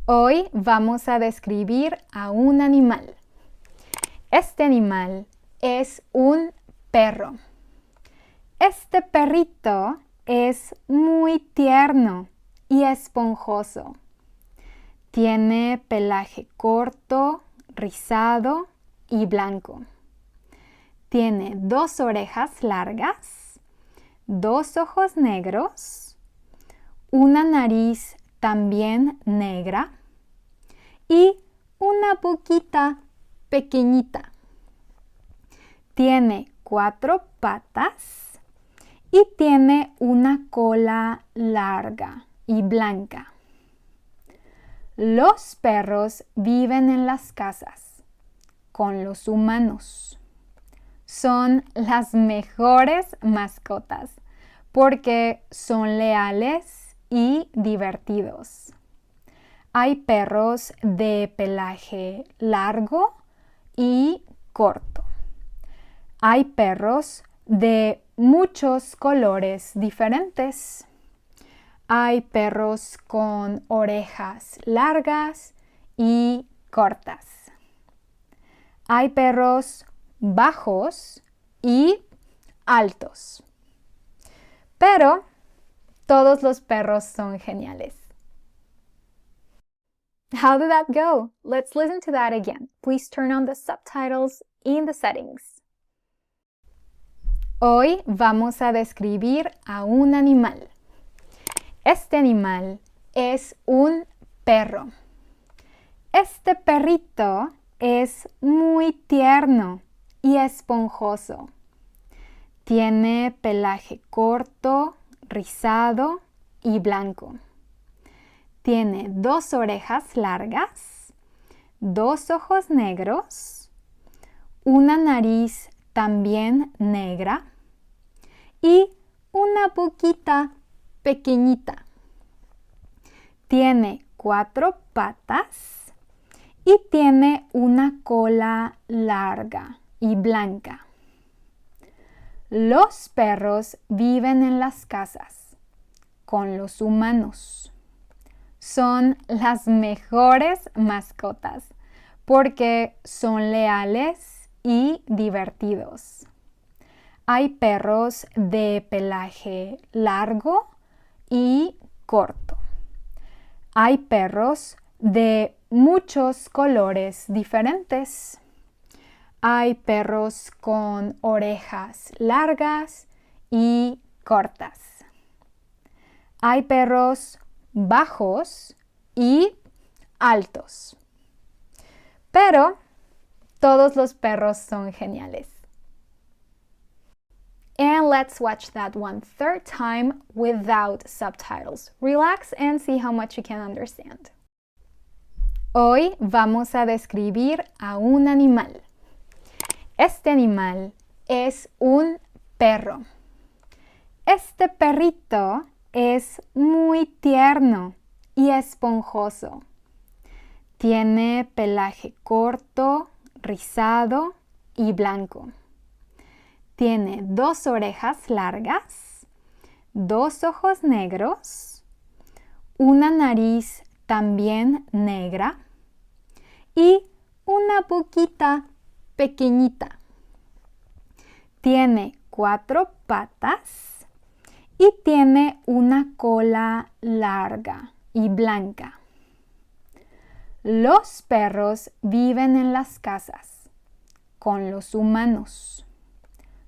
Hoy vamos a describir a un animal. Este animal es un perro. Este perrito es muy tierno y esponjoso. Tiene pelaje corto, rizado y blanco. Tiene 2 orejas largas, 2 ojos negros, una nariz también negra y una boquita pequeñita. Tiene 4 patas y tiene una cola larga y blanca. Los perros viven en las casas con los humanos. Son las mejores mascotas porque son leales y divertidos. Hay perros de pelaje largo y corto. Hay perros de muchos colores diferentes. Hay perros con orejas largas y cortas. Hay perros bajos y altos. Pero todos los perros son geniales. How did that go? Let's listen to that again. Please turn on the subtitles in the settings. Hoy vamos a describir a un animal. Este animal es un perro. Este perrito es muy tierno y esponjoso. Tiene pelaje corto, rizado y blanco. Tiene 2 orejas largas, 2 ojos negros, una nariz también negra y una boquita pequeñita. Tiene 4 patas y tiene una cola larga y blanca. Los perros viven en las casas con los humanos. Son las mejores mascotas porque son leales y divertidos. Hay perros de pelaje largo y corto. Hay perros de muchos colores diferentes. Hay perros con orejas largas y cortas. Hay perros bajos y altos. Pero todos los perros son geniales. And let's watch that one third time without subtitles. Relax and see how much you can understand. Hoy vamos a describir a un animal. Este animal es un perro. Este perrito es muy tierno y esponjoso. Tiene pelaje corto, rizado y blanco. Tiene 2 orejas largas, 2 ojos negros, una nariz también negra y una boquita pequeñita. Tiene 4 patas y tiene una cola larga y blanca. Los perros viven en las casas con los humanos.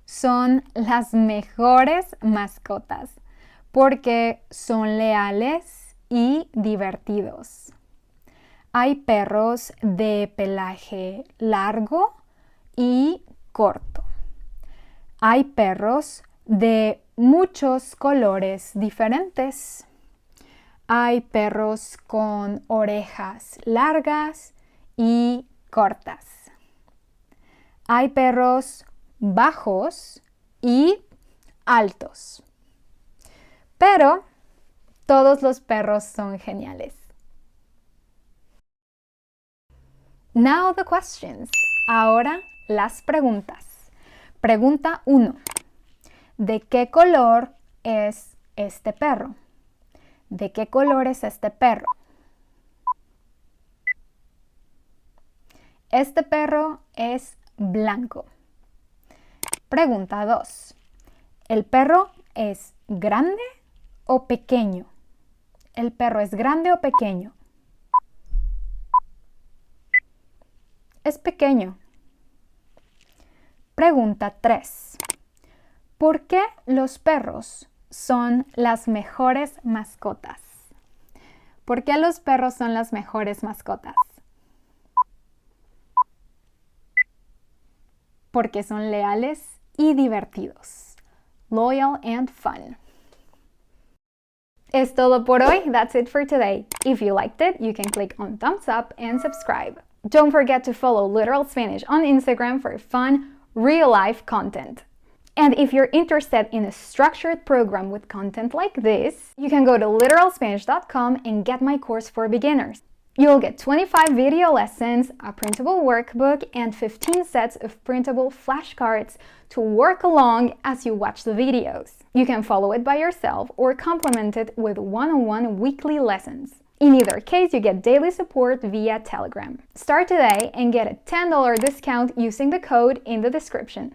Son las mejores mascotas porque son leales y divertidos. Hay perros de pelaje largo y corto. Hay perros de muchos colores diferentes. Hay perros con orejas largas y cortas. Hay perros bajos y altos. Pero todos los perros son geniales. Now the questions. Ahora las preguntas. Pregunta 1. ¿De qué color es este perro? ¿De qué color es este perro? Este perro es blanco. Pregunta 2. ¿El perro es grande o pequeño? ¿El perro es grande o pequeño? Es pequeño. Pregunta 3. ¿Por qué los perros son las mejores mascotas? ¿Por qué los perros son las mejores mascotas? Porque son leales y divertidos. Loyal and fun. Es todo por hoy. That's it for today. If you liked it, you can click on thumbs up and subscribe. Don't forget to follow Literal Spanish on Instagram for fun, real-life content. And if you're interested in a structured program with content like this, you can go to literalspanish.com and get my course for beginners. You'll get 25 video lessons, a printable workbook, and 15 sets of printable flashcards to work along as you watch the videos. You can follow it by yourself or complement it with one-on-one weekly lessons. In either case, you get daily support via Telegram. Start today and get a $10 discount using the code in the description.